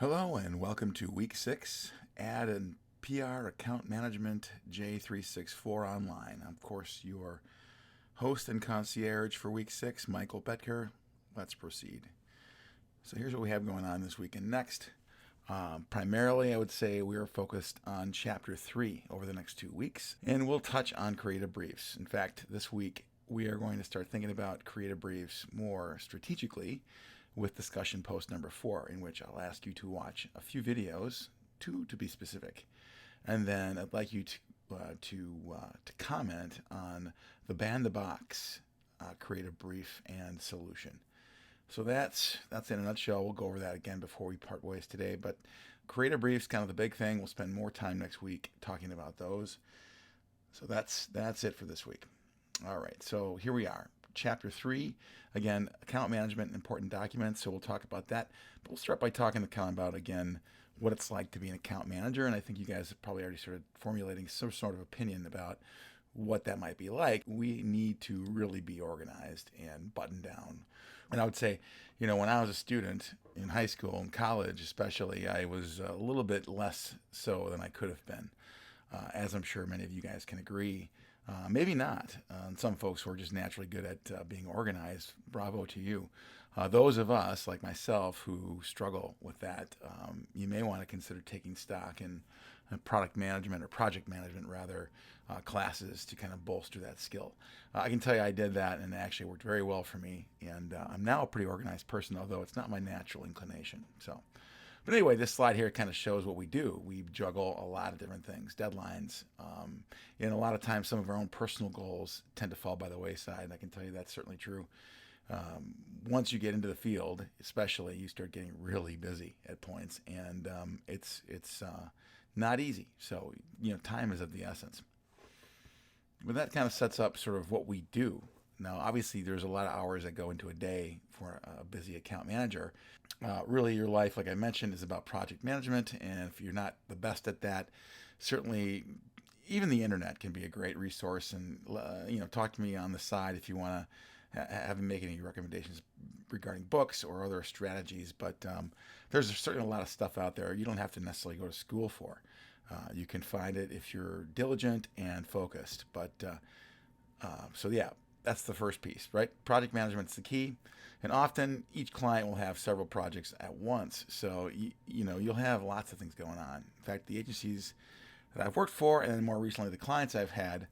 Hello and welcome to week 6 Ad and PR Account Management J364 Online. I'm, of course, your host and concierge for week 6, Michael Betker. Let's proceed. So here's what we have going on this week and next. Primarily, I would say we are focused on Chapter 3 over the next 2 weeks, and we'll touch on creative briefs. In fact, this week we are going to start thinking about creative briefs more strategically with discussion post number 4, in which I'll ask you to watch a few videos, 2 to be specific, and then I'd like you to comment on the Ban the Box creative brief and solution. So that's in a nutshell. We'll go over that again before we part ways today. But creative briefs, kind of the big thing. We'll spend more time next week talking about those. So that's it for this week. All right. So here we are. Chapter 3, again, account management, important documents. So we'll talk about that. But we'll start by talking about, again, what it's like to be an account manager. And I think you guys have probably already started formulating some sort of opinion about what that might be like. We need to really be organized and buttoned down. And I would say, when I was a student in high school and college especially, I was a little bit less so than I could have been, as I'm sure many of you guys can agree. Maybe not. Some folks who are just naturally good at being organized, bravo to you. Those of us, like myself, who struggle with that, you may want to consider taking stock in product management or project management, rather, classes to kind of bolster that skill. I can tell you I did that and it actually worked very well for me. And I'm now a pretty organized person, although it's not my natural inclination. But anyway, this slide here kind of shows what we do. We juggle a lot of different things, deadlines, and a lot of times some of our own personal goals tend to fall by the wayside. And I can tell you that's certainly true. Once you get into the field, especially, you start getting really busy at points, and it's not easy. So time is of the essence. But that kind of sets up sort of what we do. Now, obviously, there's a lot of hours that go into a day for a busy account manager. Really, your life, like I mentioned, is about project management. And if you're not the best at that, certainly even the internet can be a great resource. And, talk to me on the side if you want to have me make any recommendations regarding books or other strategies. But there's certainly a lot of stuff out there you don't have to necessarily go to school for. You can find it if you're diligent and focused. So yeah, that's the first piece, right? Project management's the key. And often each client will have several projects at once. So, you'll have lots of things going on. In fact, the agencies that I've worked for, and then more recently the clients I've had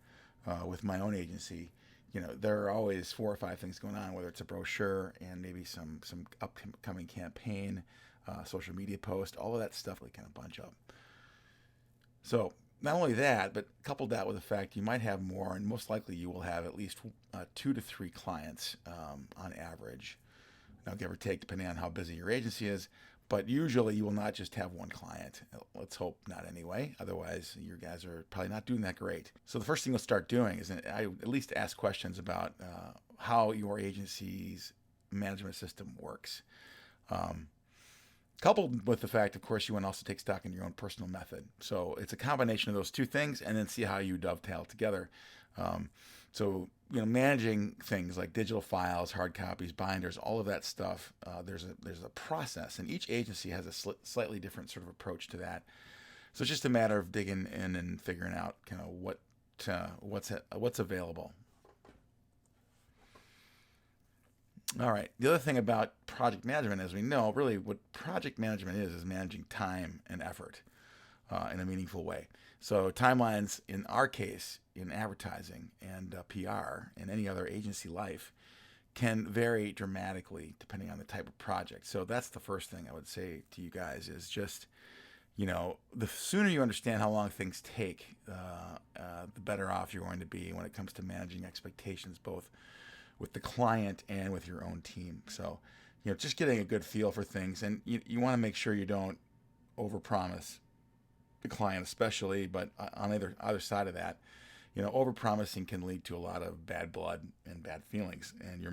with my own agency, there are always 4 or 5 things going on, whether it's a brochure and maybe some upcoming campaign, social media post, all of that stuff really kind of bunch up. So not only that, but couple that with the fact you might have more, and most likely you will have at least 2 to 3 clients on average. Now, give or take, depending on how busy your agency is. But usually you will not just have one client. Let's hope not anyway. Otherwise, your guys are probably not doing that great. So the first thing we'll start doing is I at least ask questions about how your agency's management system works. Coupled with the fact, of course, you want to also take stock in your own personal method. So it's a combination of those 2 things, and then see how you dovetail together. Managing things like digital files, hard copies, binders, all of that stuff. There's a process, and each agency has a slightly different sort of approach to that. So it's just a matter of digging in and figuring out kind of what's available. All right. The other thing about project management, as we know, really what project management is managing time and effort in a meaningful way. So timelines, in our case, in advertising and PR and any other agency life, can vary dramatically depending on the type of project. So that's the first thing I would say to you guys is just, the sooner you understand how long things take, the better off you're going to be when it comes to managing expectations, both with the client and with your own team. So, just getting a good feel for things, and you want to make sure you don't overpromise the client, especially. But on either side of that, overpromising can lead to a lot of bad blood and bad feelings. And you're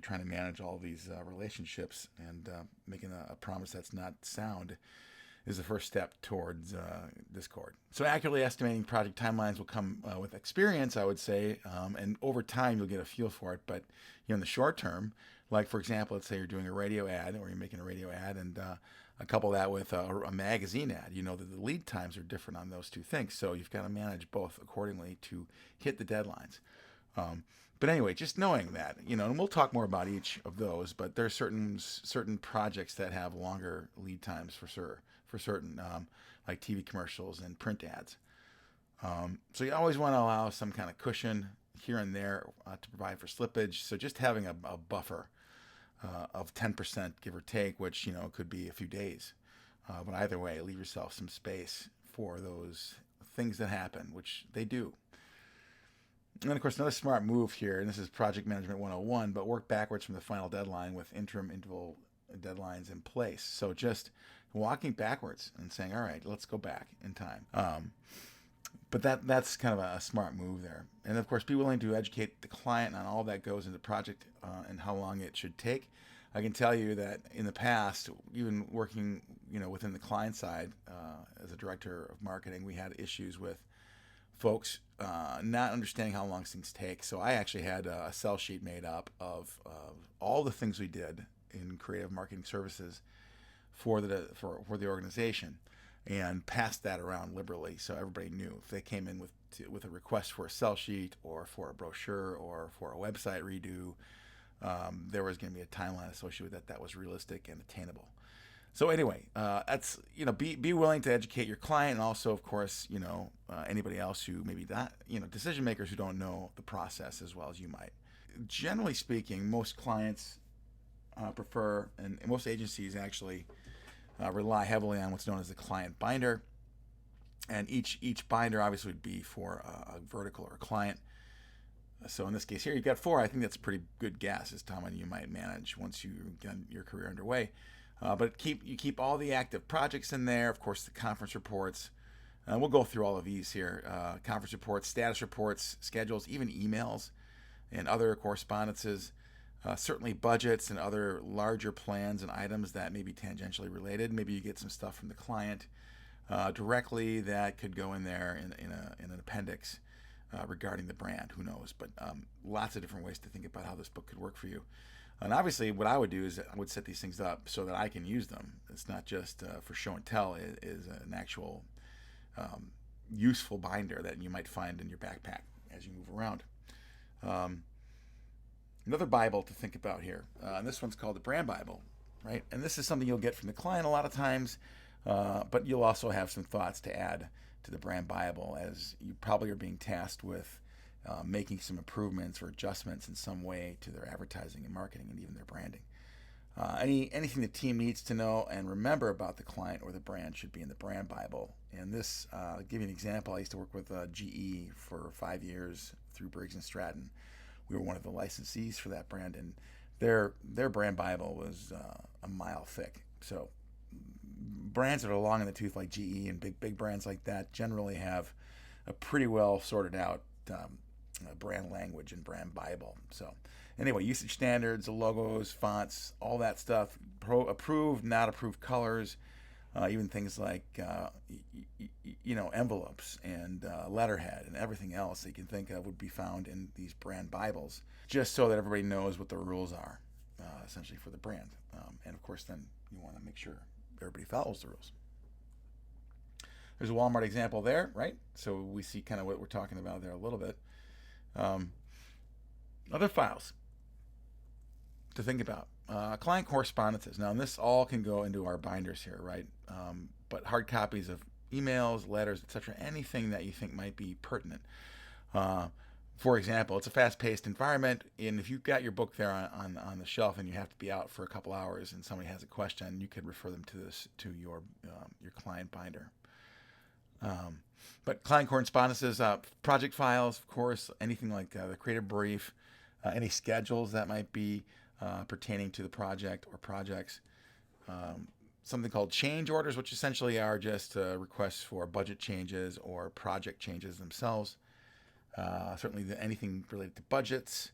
trying to manage all these relationships, and making a promise that's not sound is the first step towards discord. So accurately estimating project timelines will come with experience, I would say, and over time you'll get a feel for it. But in the short term, like for example, let's say you're doing a radio ad or you're making a radio ad, and couple that with a magazine ad, you know that the lead times are different on those two things. So you've got to manage both accordingly to hit the deadlines. But anyway, just knowing that, you know, and we'll talk more about each of those, but there are certain projects that have longer lead times for sure, for certain, like TV commercials and print ads. So you always want to allow some kind of cushion here and there to provide for slippage. So just having a buffer of 10%, give or take, which, you know, could be a few days. But either way, leave yourself some space for those things that happen, which they do. And of course, another smart move here, and this is Project Management 101, but work backwards from the final deadline with interim interval deadlines in place. So just walking backwards and saying, all right, let's go back in time. But that's kind of a smart move there. And of course, be willing to educate the client on all that goes into the project and how long it should take. I can tell you that in the past, even working, you know, within the client side as a director of marketing, we had issues with folks not understanding how long things take. So I actually had a sell sheet made up of all the things we did in creative marketing services for the organization, and passed that around liberally so everybody knew if they came in with a request for a sell sheet or for a brochure or for a website redo, there was going to be a timeline associated with that was realistic and attainable. So anyway, that's, you know, be willing to educate your client, and also, of course, you know, anybody else who maybe not, you know, decision makers who don't know the process as well as you might. Generally speaking, most clients prefer, and most agencies actually rely heavily on what's known as the client binder, and each binder obviously would be for a vertical or a client. So in this case here, you've got 4. I think that's a pretty good guess as to how many you might manage once you get your career underway. But you keep all the active projects in there. Of course, the conference reports. We'll go through all of these here. Conference reports, status reports, schedules, even emails and other correspondences. Certainly budgets and other larger plans and items that may be tangentially related. Maybe you get some stuff from the client directly that could go in there in an appendix regarding the brand. Who knows? But lots of different ways to think about how this book could work for you. And obviously, what I would do is I would set these things up so that I can use them. It's not just for show and tell. It is an actual useful binder that you might find in your backpack as you move around. Another Bible to think about here, and this one's called the Brand Bible, right? And this is something you'll get from the client a lot of times, but you'll also have some thoughts to add to the Brand Bible, as you probably are being tasked with making some improvements or adjustments in some way to their advertising and marketing and even their branding. Anything the team needs to know and remember about the client or the brand should be in the Brand Bible. And this, I'll give you an example. I used to work with GE for 5 years through Briggs & Stratton. We were one of the licensees for that brand, and their Brand Bible was a mile thick. So brands that are long in the tooth like GE and big brands like that generally have a pretty well sorted out brand language and Brand Bible. So anyway, usage standards, logos, fonts, all that stuff, approved, not approved colors, even things like envelopes and letterhead and everything else that you can think of would be found in these Brand Bibles, just so that everybody knows what the rules are, essentially, for the brand. And of course, then you want to make sure everybody follows the rules. There's a Walmart example there, right? So we see kind of what we're talking about there a little bit. Other files to think about. Client correspondences. Now, and this all can go into our binders here, right? But hard copies of emails, letters, etc., anything that you think might be pertinent. For example, it's a fast-paced environment, and if you've got your book there on the shelf and you have to be out for a couple hours and somebody has a question, you could refer them to your client binder. But client correspondences, project files, of course, anything like the creative brief, any schedules that might be pertaining to the project or projects. Something called change orders, which essentially are just requests for budget changes or project changes themselves. Certainly anything related to budgets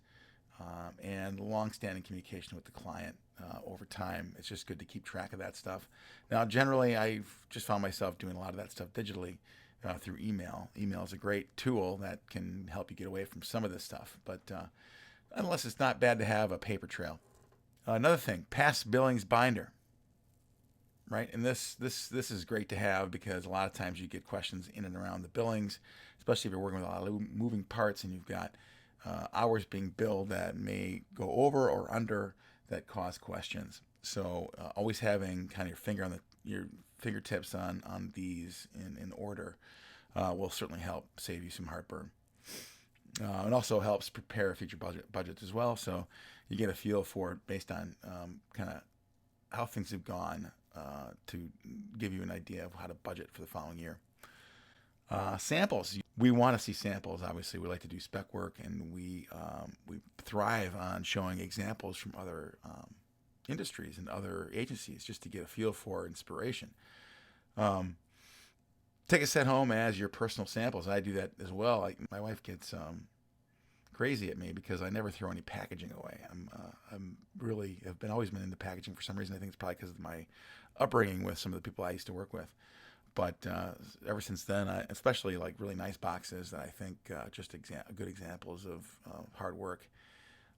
and long-standing communication with the client over time. It's just good to keep track of that stuff. Now, generally, I've just found myself doing a lot of that stuff digitally through email. Email is a great tool that can help you get away from some of this stuff, but nonetheless, it's not bad to have a paper trail. Another thing, past billings binder. right? And this is great to have because a lot of times you get questions in and around the billings, especially if you're working with a lot of moving parts and you've got hours being billed that may go over or under that cause questions. So always having kind of your fingertips on these in order will certainly help save you some heartburn. It also helps prepare future budgets as well. So you get a feel for it based on kind of how things have gone to give you an idea of how to budget for the following year. Samples. We want to see samples. Obviously, we like to do spec work, and we thrive on showing examples from other industries and other agencies just to get a feel for inspiration. Take a set home as your personal samples. I do that as well. My wife gets crazy at me because I never throw any packaging away. I'm really have been always been into packaging for some reason. I think it's probably because of my upbringing with some of the people I used to work with. But ever since then, especially like really nice boxes that I think just good examples of hard work.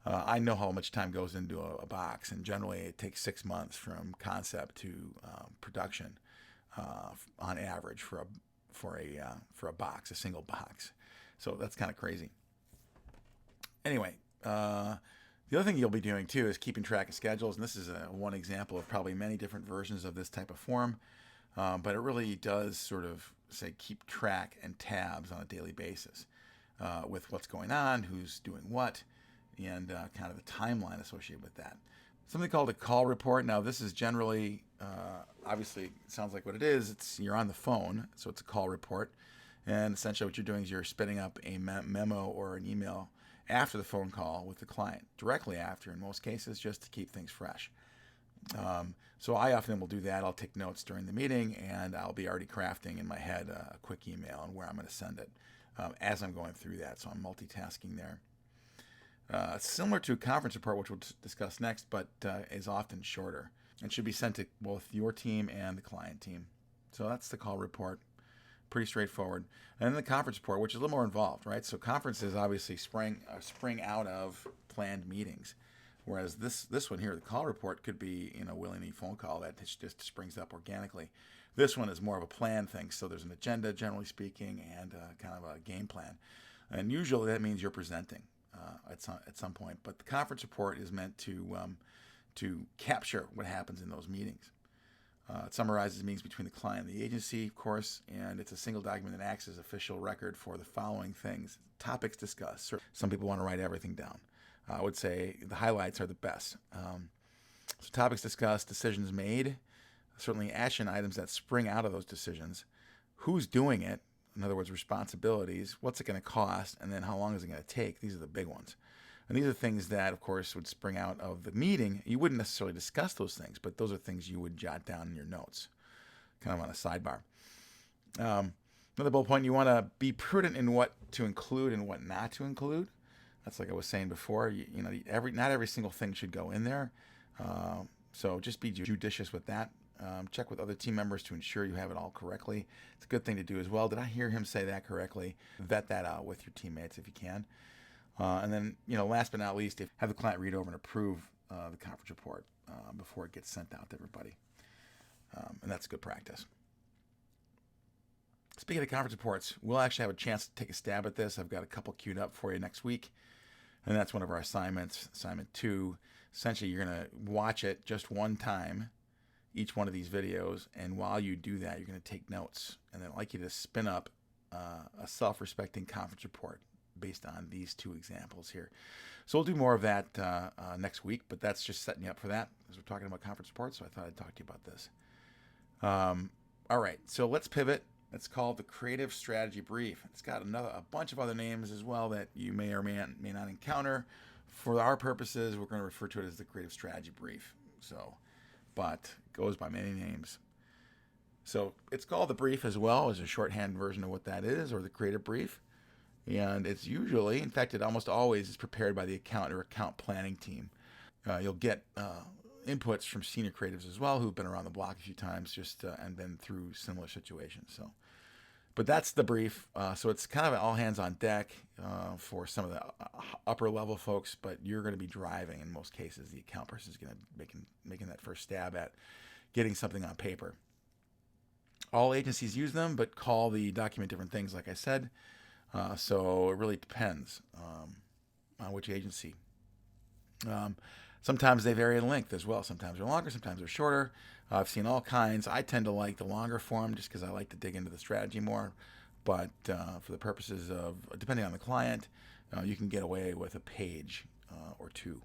I know how much time goes into a box, and generally it takes 6 months from concept to production on average for a box, a single box. So that's kind of crazy. Anyway, the other thing you'll be doing too is keeping track of schedules, and this is one example of probably many different versions of this type of form. But it really does sort of say keep track and tabs on a daily basis with what's going on, who's doing what, and kind of the timeline associated with that. Something called a call report. Now, this is generally, obviously, it sounds like what it is. You're on the phone, so it's a call report. And essentially what you're doing is you're spinning up a memo or an email after the phone call with the client, directly after in most cases, just to keep things fresh. So I often will do that. I'll take notes during the meeting, and I'll be already crafting in my head a quick email and where I'm going to send it as I'm going through that. So I'm multitasking there. Similar to a conference report, which we'll discuss next, but is often shorter and should be sent to both your team and the client team. So that's the call report. Pretty straightforward. And then the conference report, which is a little more involved, right? So conferences obviously spring out of planned meetings. Whereas this one here, the call report, could be a willy-nilly phone call that just springs up organically. This one is more of a planned thing. So there's an agenda, generally speaking, and kind of a game plan. And usually that means you're presenting at some point. But the conference report is meant to capture what happens in those meetings. It summarizes meetings between the client and the agency, of course, and it's a single document that acts as official record for the following things. Topics discussed. Some people want to write everything down. I would say the highlights are the best. So topics discussed, decisions made, certainly action items that spring out of those decisions, who's doing it, in other words, responsibilities, what's it going to cost, and then how long is it going to take. These are the big ones. And these are things that, of course, would spring out of the meeting. You wouldn't necessarily discuss those things, but those are things you would jot down in your notes, kind of on a sidebar. Another bullet point, you want to be prudent in what to include and what not to include. That's like I was saying before. Not every single thing should go in there. So just be judicious with that. Check with other team members to ensure you have it all correctly. It's a good thing to do as well. Did I hear him say that correctly? Vet that out with your teammates if you can. And then, last but not least, have the client read over and approve the conference report before it gets sent out to everybody. And that's good practice. Speaking of conference reports, we'll actually have a chance to take a stab at this. I've got a couple queued up for you next week. And that's one of our assignments, assignment 2. Essentially, you're going to watch it just one time, each one of these videos. And while you do that, you're going to take notes. And then I'd like you to spin up a self-respecting conference report based on these 2 examples here. So we'll do more of that next week, but that's just setting you up for that as we're talking about conference reports. So I thought I'd talk to you about this. All right, so let's pivot. It's called the Creative Strategy Brief. It's got a bunch of other names as well that you may or may not encounter. For our purposes, we're going to refer to it as the Creative Strategy Brief. But it goes by many names. So it's called the brief as well as a shorthand version of what that is, or the creative brief. And it's usually, in fact, it almost always is prepared by the account or account planning team. You'll get inputs from senior creatives as well who've been around the block a few times and been through similar situations. But that's the brief. So it's kind of an all hands on deck for some of the upper level folks, but you're going to be driving in most cases. The account person is going to be making that first stab at getting something on paper. All agencies use them, but call the document different things, like I said. So it really depends on which agency. Sometimes they vary in length as well. Sometimes they're longer, sometimes they're shorter. I've seen all kinds. I tend to like the longer form just because I like to dig into the strategy more. But for the purposes of, depending on the client, you can get away with a page or two.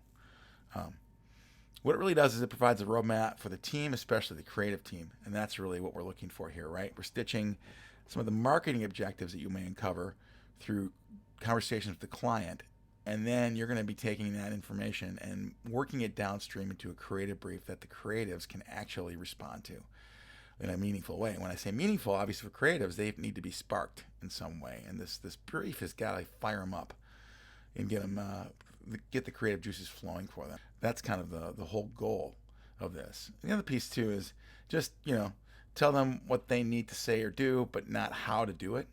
What it really does is it provides a roadmap for the team, especially the creative team. And that's really what we're looking for here, right? We're stitching some of the marketing objectives that you may uncover through conversations with the client. And then you're going to be taking that information and working it downstream into a creative brief that the creatives can actually respond to in a meaningful way. And when I say meaningful, obviously for creatives, they need to be sparked in some way. And this brief has got to fire them up and get the creative juices flowing for them. That's kind of the whole goal of this. And the other piece too is just, tell them what they need to say or do, but not how to do it.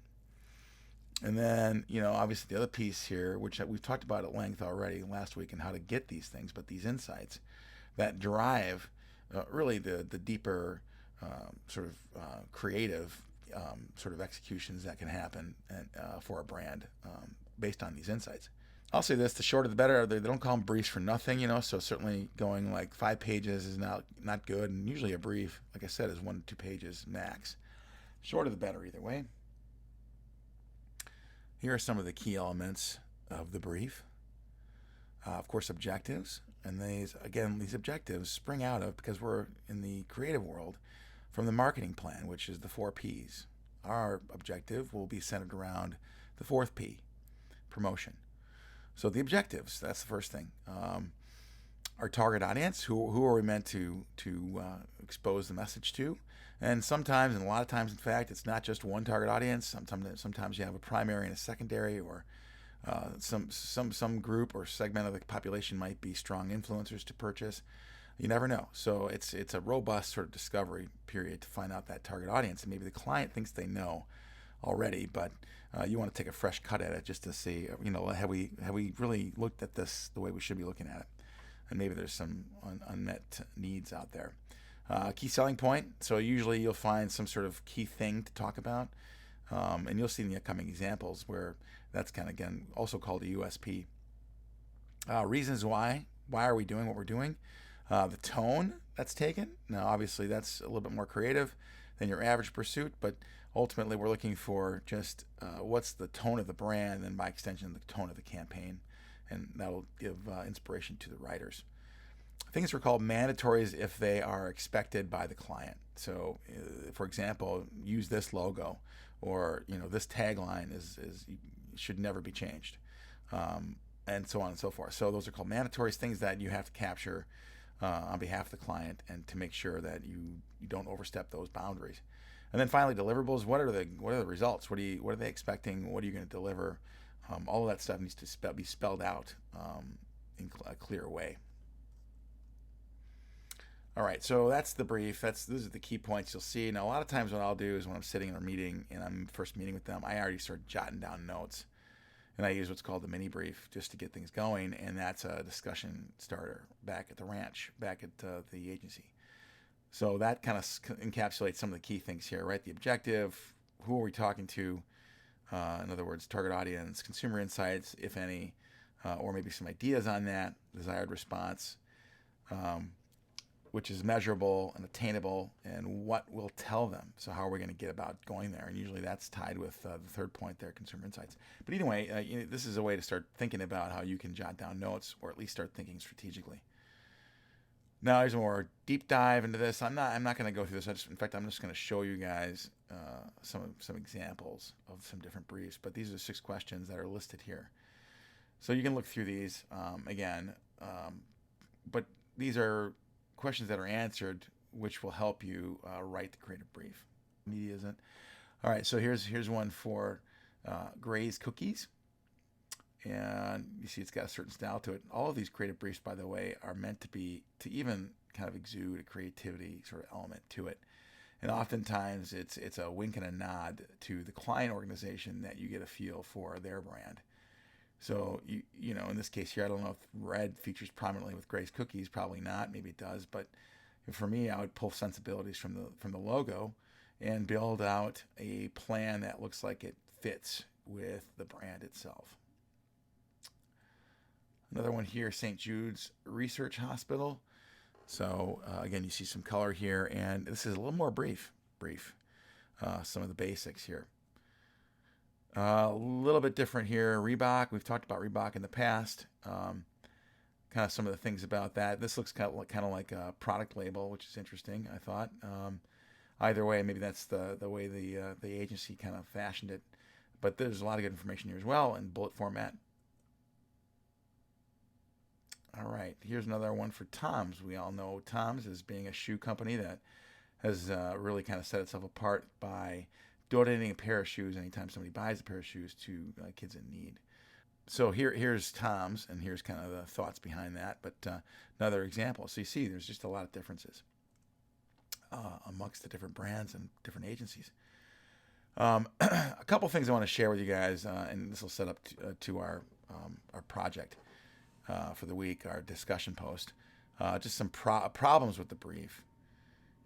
And then, obviously the other piece here, which we've talked about at length already last week, and how to get these things, but these insights that drive really the deeper creative sort of executions that can happen for a brand based on these insights. I'll say this: the shorter the better. They don't call them briefs for nothing, So certainly going like 5 pages is not good, and usually a brief, like I said, is 1 to 2 pages max. Shorter the better, either way. Here are some of the key elements of the brief. Of course, objectives, and these objectives spring out of, because we're in the creative world, from the marketing plan, which is the 4 Ps. Our objective will be centered around the 4th P, promotion. So the objectives, that's the first thing. Our target audience, who are we meant to expose the message to? And sometimes, and a lot of times, in fact, it's not just one target audience. Sometimes you have a primary and a secondary, or some group or segment of the population might be strong influencers to purchase. You never know. So it's a robust sort of discovery period to find out that target audience. And maybe the client thinks they know already, but you want to take a fresh cut at it just to see, have we really looked at this the way we should be looking at it? And maybe there's some unmet needs out there. Key selling point. So usually you'll find some sort of key thing to talk about. And you'll see in the upcoming examples where that's kind of, again, also called a USP. Reasons why. Why are we doing what we're doing? The tone that's taken. Now, obviously, that's a little bit more creative than your average pursuit, but ultimately we're looking for just what's the tone of the brand, and by extension, the tone of the campaign. And that'll give inspiration to the writers. Things are called mandatories if they are expected by the client. So, for example, use this logo, or this tagline should never be changed, and so on and so forth. So those are called mandatories, things that you have to capture on behalf of the client, and to make sure that you don't overstep those boundaries. And then finally, deliverables. What are the results? What are they expecting? What are you going to deliver? All of that stuff needs to be spelled out in a clear way. All right, so that's the brief. Those are the key points you'll see. Now, a lot of times what I'll do is when I'm sitting in a meeting and I'm first meeting with them, I already start jotting down notes. And I use what's called the mini brief just to get things going, and that's a discussion starter back at the ranch, back at the agency. So that kind of encapsulates some of the key things here, right? The objective, who are we talking to? In other words, target audience, consumer insights, if any, or maybe some ideas on that, desired response, which is measurable and attainable, and what we'll tell them. So how are we going to get about going there? And usually that's tied with the third point there, consumer insights. But anyway, this is a way to start thinking about how you can jot down notes, or at least start thinking strategically. Now, there's a more deep dive into this. I'm not going to go through this. In fact, I'm just going to show you guys some examples of some different briefs. But these are 6 questions that are listed here. So you can look through these again. But these are questions that are answered, which will help you write the creative brief. Media isn't. All right, so here's one for Gray's Cookies. And you see it's got a certain style to it. All of these creative briefs, by the way, are meant to even kind of exude a creativity sort of element to it. And oftentimes it's a wink and a nod to the client organization that you get a feel for their brand. So, in this case here, I don't know if red features prominently with Gray's Cookies. Probably not. Maybe it does. But, For me, I would pull sensibilities from the logo and build out a plan that looks like it fits with the brand itself. Another one here, St. Jude's Research Hospital. So again, you see some color here, and this is a little more brief. Some of the basics here. A little bit different here. Reebok. We've talked about Reebok in the past. Kind of some of the things about that. This looks kind of like a product label, which is interesting, I thought. Either way, maybe that's the way the agency kind of fashioned it. But there's a lot of good information here as well in bullet format. All right, here's another one for Tom's. We all know Tom's as being a shoe company that has really kind of set itself apart by donating a pair of shoes anytime somebody buys a pair of shoes to kids in need. So here's Tom's, and here's kind of the thoughts behind that. But another example. So you see, there's just a lot of differences amongst the different brands and different agencies. A couple things I want to share with you guys, and this will set up to our project for the week, our discussion post. Just some problems with the brief.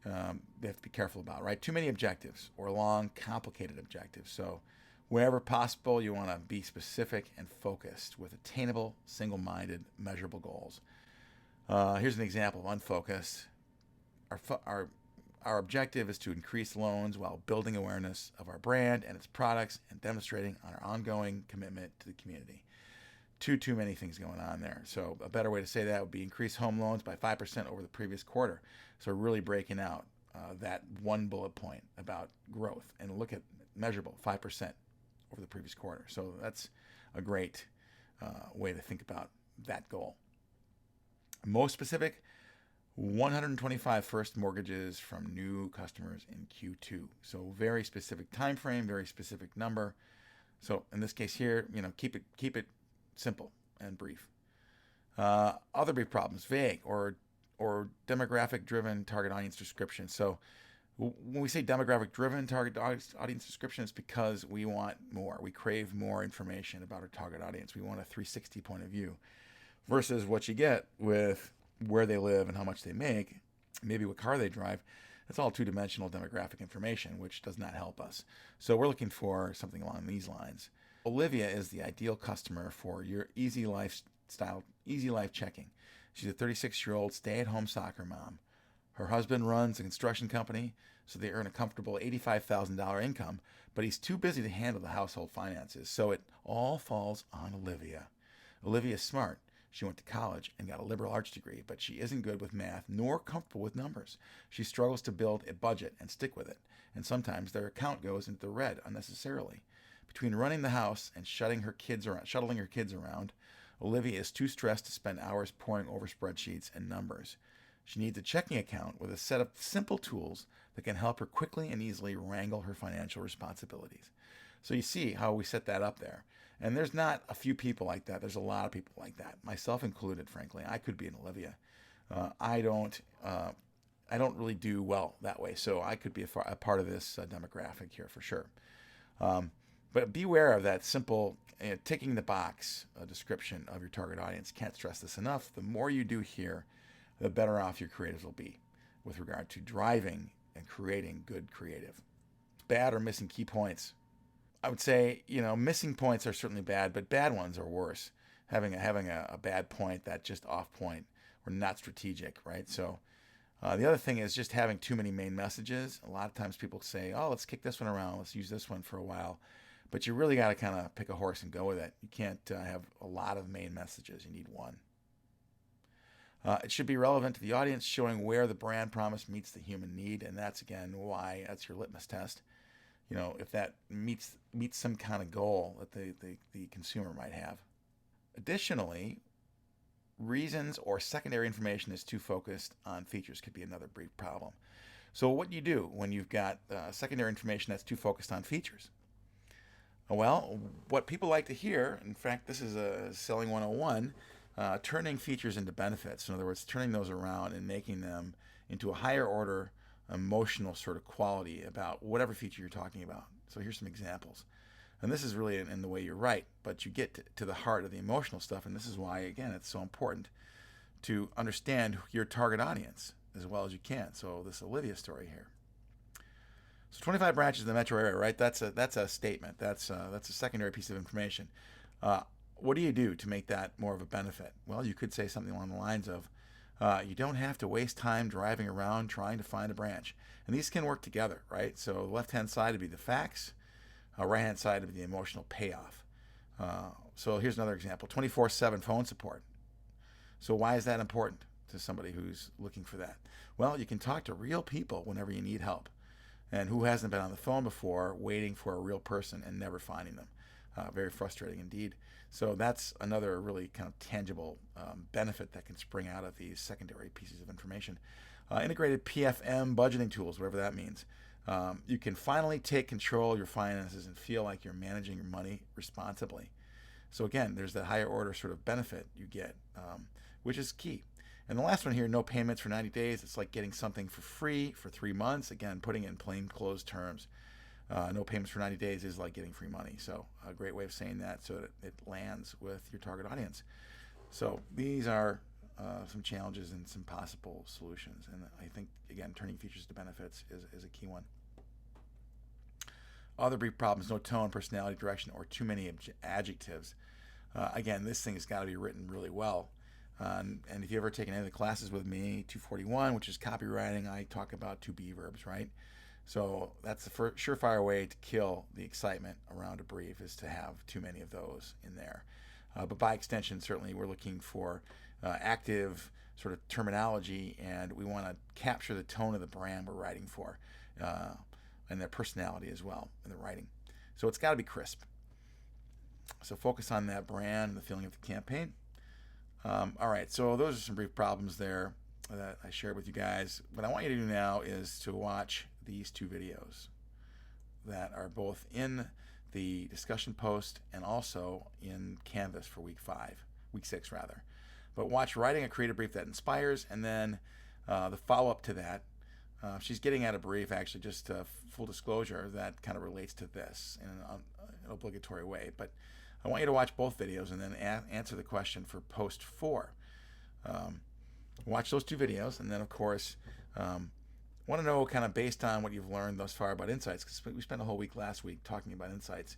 They have to be careful about, right? Too many objectives or long, complicated objectives. So wherever possible, you want to be specific and focused with attainable, single-minded, measurable goals. Here's an example of unfocused. Our objective is to increase loans while building awareness of our brand and its products and demonstrating on our ongoing commitment to the community. Too many things going on there. So a better way to say that would be increase home loans by 5% over the previous quarter. So really breaking out that one bullet point about growth and look at measurable 5% over the previous quarter. So that's a great way to think about that goal. Most specific, 125 first mortgages from new customers in Q2. So very specific time frame, very specific number. So in this case here, keep it simple and brief. Other brief problems, vague or demographic-driven target audience description. So when we say demographic-driven target audience description, it's because we want more. We crave more information about our target audience. We want a 360 point of view versus what you get with where they live and how much they make, maybe what car they drive. It's all two-dimensional demographic information, which does not help us. So we're looking for something along these lines. Olivia is the ideal customer for your easy life checking. She's a 36-year-old stay-at-home soccer mom. Her husband runs a construction company, so they earn a comfortable $85,000 income, but he's too busy to handle the household finances, so it all falls on Olivia. Olivia is smart. She went to college and got a liberal arts degree, but she isn't good with math nor comfortable with numbers. She struggles to build a budget and stick with it, and sometimes their account goes into the red unnecessarily. Between running the house and shuttling her kids around, Olivia is too stressed to spend hours poring over spreadsheets and numbers. She needs a checking account with a set of simple tools that can help her quickly and easily wrangle her financial responsibilities. So you see how we set that up there. And there's not a few people like that. There's a lot of people like that, myself included, frankly. I could be an Olivia. I don't really do well that way, so I could be a part of this demographic here for sure. But beware of that simple ticking the box description of your target audience. Can't stress this enough. The more you do here, the better off your creatives will be with regard to driving and creating good creative. Bad or missing key points. I would say, missing points are certainly bad, but bad ones are worse. Having a bad point, that just off point or not strategic, right? So the other thing is just having too many main messages. A lot of times people say, oh, let's kick this one around. Let's use this one for a while. But you really got to kind of pick a horse and go with it. You can't have a lot of main messages. You need one. It should be relevant to the audience, showing where the brand promise meets the human need. And that's, again, why that's your litmus test. If that meets some kind of goal that the consumer might have. Additionally, reasons or secondary information is too focused on features could be another brief problem. So what do you do when you've got secondary information that's too focused on features? Well, what people like to hear, in fact, this is a Selling 101, turning features into benefits. In other words, turning those around and making them into a higher order emotional sort of quality about whatever feature you're talking about. So here's some examples. And this is really in the way you're right, but you get to the heart of the emotional stuff, and this is why, again, it's so important to understand your target audience as well as you can. So this Olivia story here. So 25 branches in the metro area, right? That's a statement. That's a secondary piece of information. What do you do to make that more of a benefit? Well, you could say something along the lines of, you don't have to waste time driving around trying to find a branch. And these can work together, right? So the left-hand side would be the facts, right-hand side would be the emotional payoff. So here's another example, 24/7 phone support. So why is that important to somebody who's looking for that? Well, you can talk to real people whenever you need help. And who hasn't been on the phone before waiting for a real person and never finding them? Very frustrating indeed. So that's another really kind of tangible benefit that can spring out of these secondary pieces of information. Integrated PFM budgeting tools, whatever that means. You can finally take control of your finances and feel like you're managing your money responsibly. So again, there's that higher order sort of benefit you get, which is key. And the last one here, no payments for 90 days. It's like getting something for free for 3 months. Again, putting it in plain clothes terms. No payments for 90 days is like getting free money. So a great way of saying that so that it lands with your target audience. So these are some challenges and some possible solutions. And I think, again, turning features to benefits is a key one. Other brief problems, no tone, personality, direction, or too many adjectives. Again, this thing has got to be written really well. And if you've ever taken any of the classes with me, 241, which is copywriting, I talk about to be verbs, right? So that's the surefire way to kill the excitement around a brief is to have too many of those in there. But by extension, certainly we're looking for active sort of terminology, and we want to capture the tone of the brand we're writing for and their personality as well in the writing. So it's got to be crisp. So focus on that brand and the feeling of the campaign. All right, so those are some brief problems there that I shared with you guys. What I want you to do now is to watch these 2 videos that are both in the discussion post and also in Canvas for week 6 rather. But watch Writing a Creative Brief That Inspires, and then the follow-up to that. She's getting at a brief, actually, just full disclosure, that kind of relates to this in an obligatory way. But I want you to watch both videos and then answer the question for post 4. Watch those 2 videos, and then, of course, want to know, kind of based on what you've learned thus far about insights, because we spent a whole week last week talking about insights.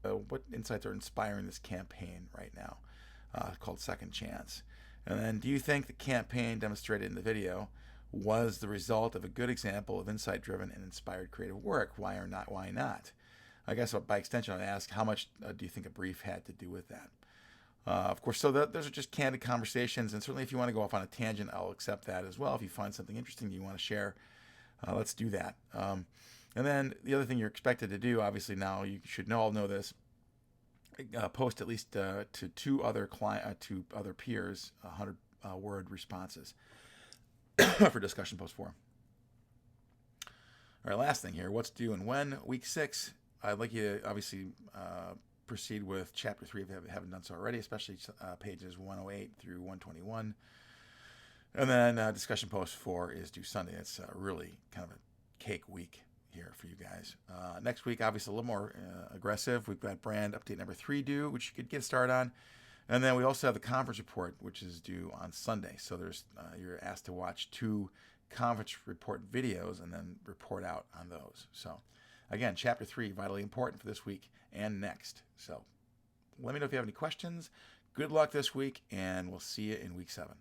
What insights are inspiring this campaign right now, called Second Chance? And then, do you think the campaign demonstrated in the video was the result of a good example of insight-driven and inspired creative work? Why or not? Why not? I guess by extension, I'd ask, how much do you think a brief had to do with that? Of course, so those are just candid conversations, and certainly if you want to go off on a tangent, I'll accept that as well. If you find something interesting you want to share, let's do that. And then the other thing you're expected to do, obviously now you should all know this, post at least to 2 other peers 100-word responses for discussion post 4. All right, last thing here, what's due and when? Week 6, I'd like you to obviously proceed with Chapter 3 if you haven't done so already, especially pages 108 through 121. And then discussion post 4 is due Sunday. It's really kind of a cake week here for you guys. Next week, obviously a little more aggressive. We've got brand update number 3 due, which you could get started on. And then we also have the conference report, which is due on Sunday. So there's you're asked to watch 2 conference report videos and then report out on those. So again, Chapter 3, vitally important for this week and next. So let me know if you have any questions. Good luck this week, and we'll see you in week 7.